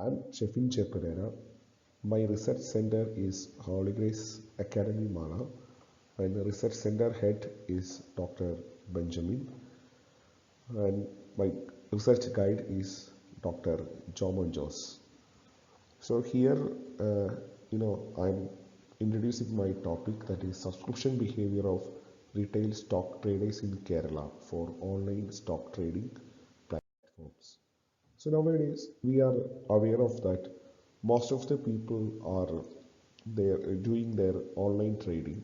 I'm Shefin Cheperera. My research center is Holy Grace Academy Mala, and the research center head is Dr. Benjamin, and my research guide is Dr. Jomon Jos. So here, I'm introducing my topic, that is subscription behavior of retail stock traders in Kerala for online stock trading platforms. So nowadays we are aware of that most of the people are doing their online trading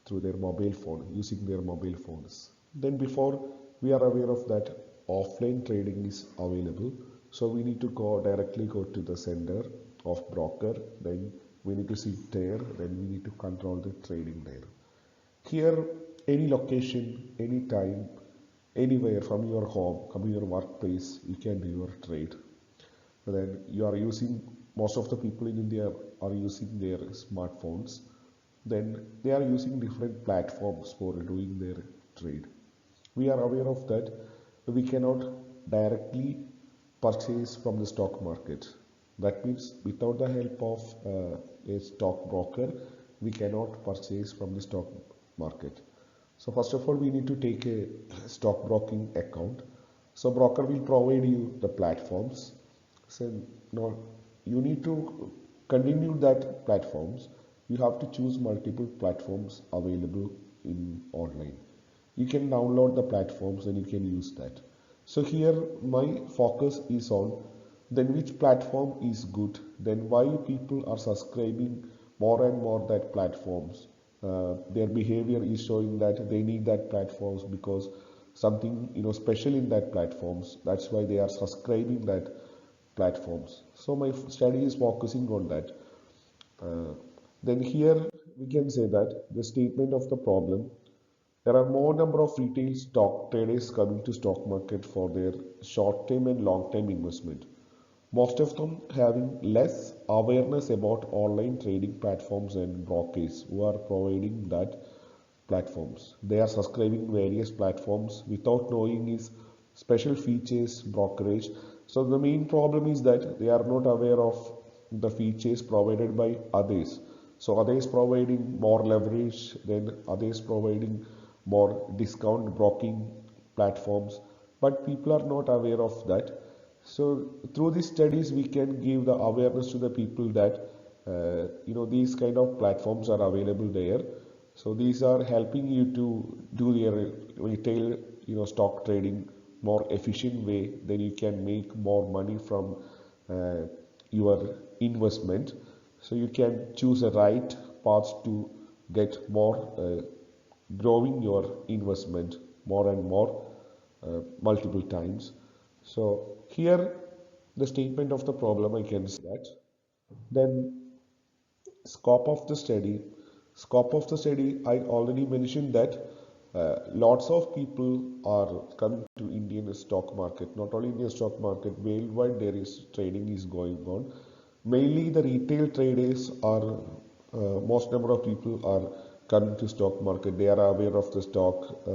through their mobile phone, using their mobile phones. Then before, we are aware of that offline trading is available, so we need to go to the center of broker, then we need to sit there, then we need to control the trading there. Here, any location, any time, anywhere from your home, from your workplace, you can do your trade. Then you are using, most of the people in India are using their smartphones. Then they are using different platforms for doing their trade. We are aware of that we cannot directly purchase from the stock market. That means without the help of a stock broker, we cannot purchase from the stock market. So first of all, we need to take a stock broking account. So broker will provide you the platforms. So now you need to continue that platforms. You have to choose multiple platforms available in online. You can download the platforms and you can use that. So here my focus is on then which platform is good, then why people are subscribing more and more that platforms. Their behavior is showing that they need that platforms because something special in that platforms. That's why they are subscribing that platforms. So my study is focusing on that. Uh, then here we can say that the statement of the problem, there are more number of retail stock traders coming to stock market for their short-term and long-term investment. Most of them having less awareness about online trading platforms and brokers who are providing that platforms. They are subscribing various platforms without knowing its special features, brokerage. So the main problem is that they are not aware of the features provided by others. So others providing more leverage, then others providing more discount broking platforms, but people are not aware of that. So through these studies, we can give the awareness to the people that these kind of platforms are available there. So these are helping you to do your retail stock trading more efficient way. Then you can make more money from your investment. So you can choose a right path to get more growing your investment more and more multiple times. So here the statement of the problem, I can say that. Then scope of the study. Scope of the study, I already mentioned that lots of people are coming to Indian stock market. Not only Indian stock market, worldwide there is trading is going on. Mainly the retail traders are, most number of people are coming to stock market. They are aware of the stock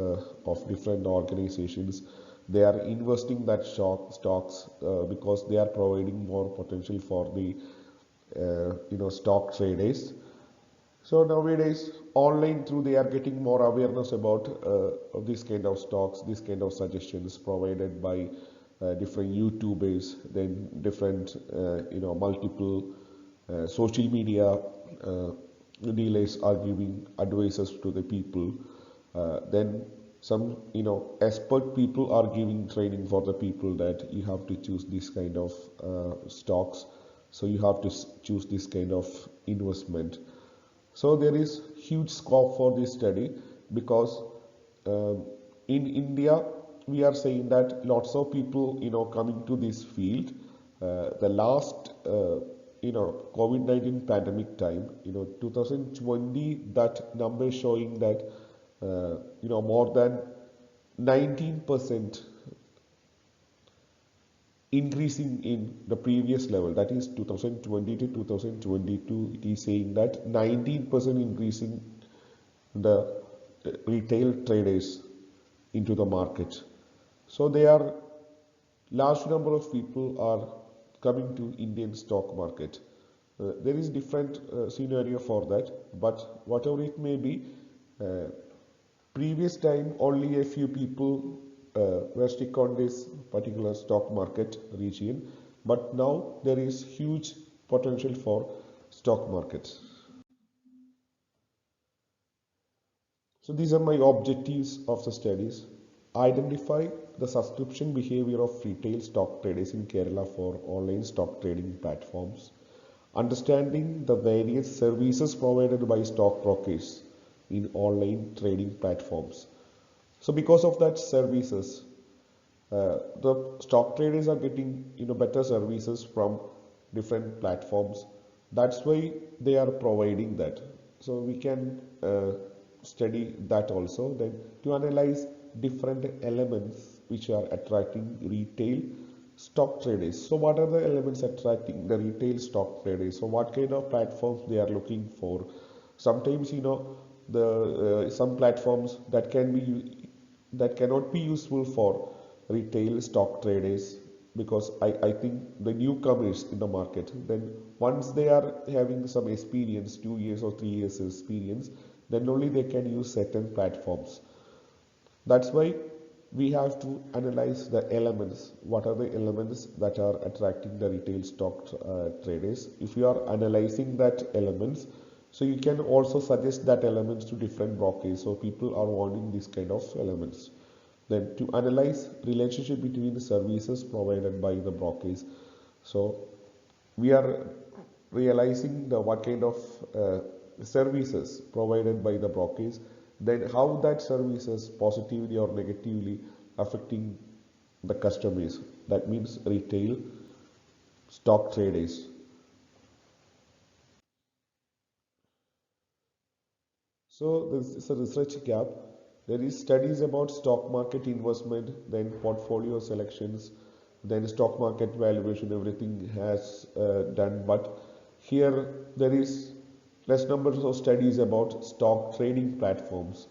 of different organizations. They are investing that stocks because they are providing more potential for the stock traders. So nowadays, online through they are getting more awareness about this kind of stocks, this kind of suggestions provided by different YouTubers, then different multiple social media dealers are giving advices to the people. Then some expert people are giving training for the people that you have to choose this kind of stocks, so you have to choose this kind of investment. So there is huge scope for this study because in India we are saying that lots of people coming to this field. The last COVID-19 pandemic time, 2020, that number is showing that more than 19% increasing in the previous level, that is 2020 to 2022. It is saying that 19% increasing the retail traders into the market. So they are, large number of people are coming to Indian stock market. There is different scenario for that, but whatever it may be, uh, previous time only a few people were stick on this particular stock market region, but now there is huge potential for stock markets. So these are my objectives of the studies. Identify the subscription behavior of retail stock traders in Kerala for online stock trading platforms. Understanding the various services provided by stockbrokers in online trading platforms. So because of that services, the stock traders are getting better services from different platforms. That's why they are providing that. So we can study that also. Then to analyze different elements which are attracting retail stock traders. So what are the elements attracting the retail stock traders? So what kind of platforms they are looking for? Sometimes the some platforms that cannot be useful for retail stock traders, because I think the newcomers in the market, then once they are having some experience, 2 years or 3 years experience, then only they can use certain platforms. That's why we have to analyze the elements. What are the elements that are attracting the retail stock traders? If you are analyzing that elements, so you can also suggest that elements to different brokers. So people are wanting this kind of elements. Then to analyze relationship between the services provided by the brokers. So we are realizing the what kind of services provided by the brokers, then how that services positively or negatively affecting the customers, that means retail stock traders. So this is a research gap. There is studies about stock market investment, then portfolio selections, then stock market valuation, everything has done. But here there is less numbers of studies about stock trading platforms.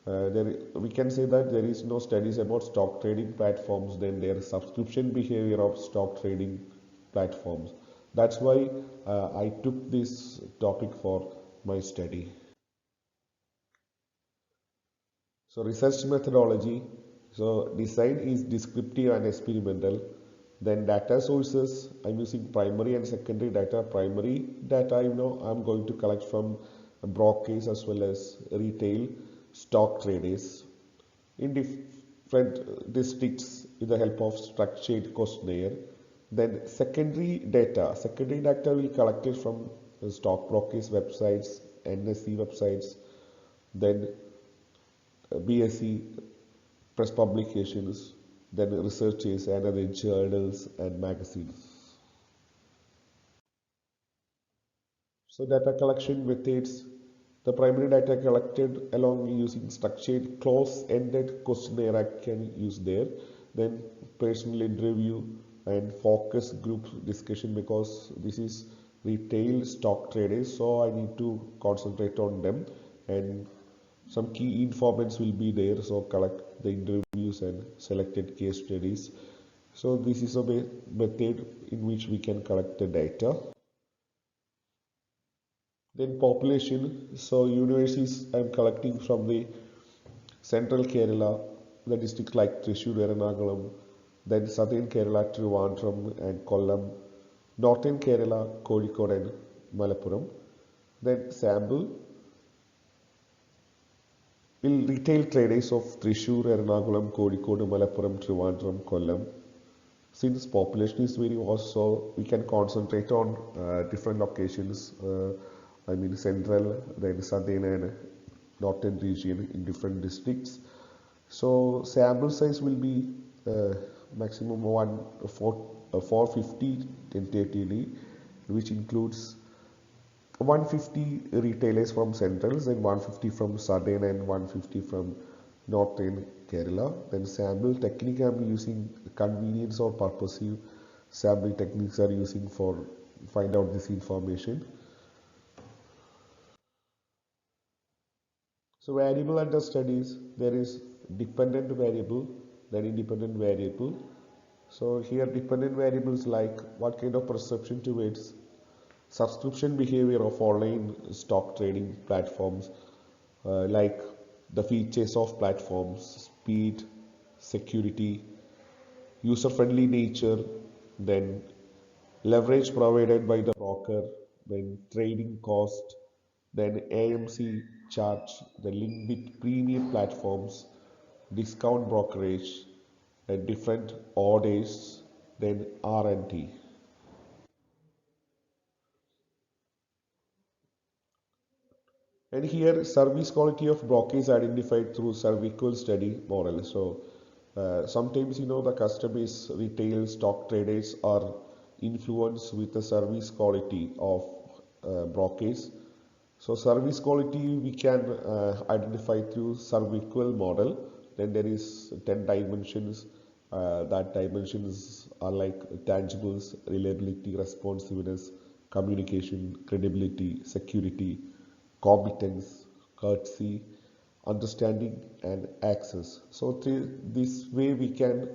We can say that there is no studies about stock trading platforms, then their subscription behavior of stock trading platforms. That's why I took this topic for my study. So research methodology, so design is descriptive and experimental. Then data sources, I'm using primary and secondary data. Primary data, I'm going to collect from brokers as well as retail stock traders in different districts with the help of structured questionnaire. Then secondary data will collect it from stock brokers websites, NSE websites, then BSE press publications, then researches and other journals and magazines. So data collection methods, the primary data collected along using structured close-ended questionnaire I can use there. Then personal interview and focus group discussion, because this is retail stock traders, so I need to concentrate on them, and some key informants will be there, so collect the interviews and selected case studies. So this is a method in which we can collect the data. Then population, so universities I'm collecting from the central Kerala, the district like Thrissur, Ernakulam, then southern Kerala, Trivandrum and Kollam, northern Kerala, Kozhikode and Malappuram. Then sample will retail traders of Thrissur, Ernakulam, Kozhikode, Malappuram, Trivandrum, Kollam. Since population is very vast, so we can concentrate on different locations. I mean central, then southern and northern region in different districts. So sample size will be maximum 450 1030D, which includes 150 retailers from centrals and 150 from southern and 150 from northern Kerala. Then sample technique I'm using convenience or purposive sample techniques are using for find out this information. So variable under studies, there is dependent variable, then independent variable. So here dependent variables like what kind of perception towards subscription behavior of online stock trading platforms, like the features of platforms, speed, security, user-friendly nature, then leverage provided by the broker, then trading cost, then AMC charge, the link with premium platforms, discount brokerage, and different orders, then R&T. And here, service quality of block is identified through cervical study model. So sometimes the customers, retail stock traders are influenced with the service quality of brokers. So service quality we can identify through cervical model. Then there is 10 dimensions. That dimensions are like tangibles, reliability, responsiveness, communication, credibility, security, competence, courtesy, understanding, and access. So this way we can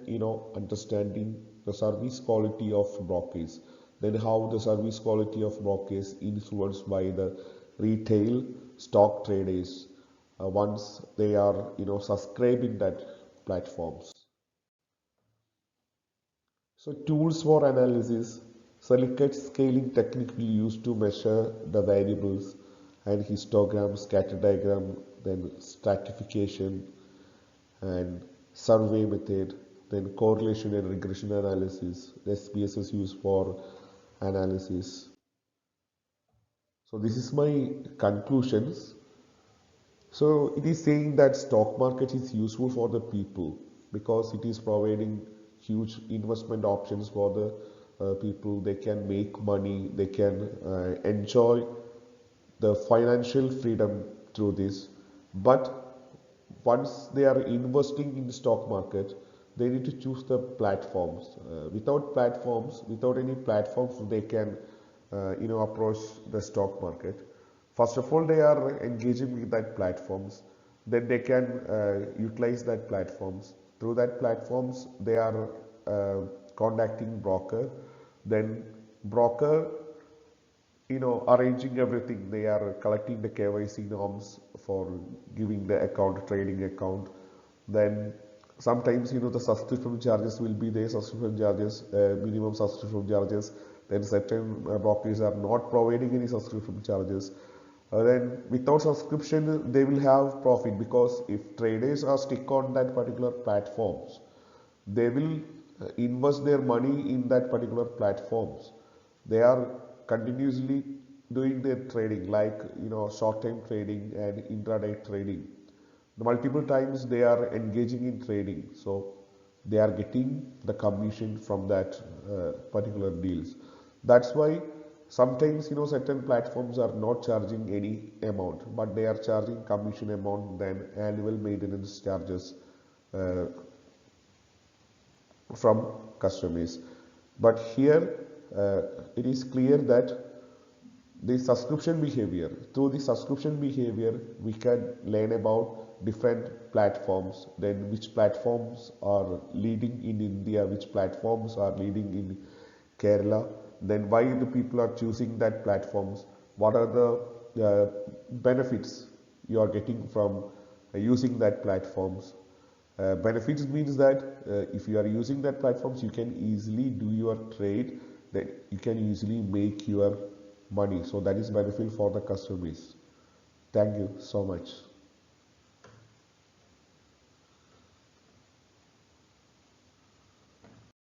understanding the service quality of brokers, then how the service quality of brokers influenced by the retail stock traders once they are subscribing that platforms. So tools for analysis, Likert scaling technique we use to measure the variables and histogram, scatter diagram, then stratification and survey method, then correlation and regression analysis. SPSS is used for analysis. So this is my conclusions. So it is saying that stock market is useful for the people because it is providing huge investment options for the people. They can make money, they can enjoy the financial freedom through this. But once they are investing in the stock market, they need to choose the platforms. Without any platforms, they can approach the stock market. First of all, they are engaging with that platforms. Then they can utilize that platforms. Through that platforms, they are contacting broker. Then broker arranging everything. They are collecting the KYC norms for giving the account, trading account. Then sometimes the subscription charges will be there, subscription charges, minimum subscription charges. Then certain brokers are not providing any subscription charges. Then without subscription they will have profit, because if traders are stick on that particular platforms, they will invest their money in that particular platforms. They are continuously doing their trading, like short-term trading and intraday trading. Multiple times they are engaging in trading, so they are getting the commission from that particular deals. That's why sometimes certain platforms are not charging any amount, but they are charging commission amount, then annual maintenance charges uh, from customers. But here it is clear that the subscription behavior, through the subscription behavior we can learn about different platforms, then which platforms are leading in India, which platforms are leading in Kerala, then why the people are choosing that platforms, what are the benefits you are getting from using that platforms. Benefits means that if you are using that platforms, you can easily do your trade, that you can easily make your money. So that is benefit for the customers. Thank you so much.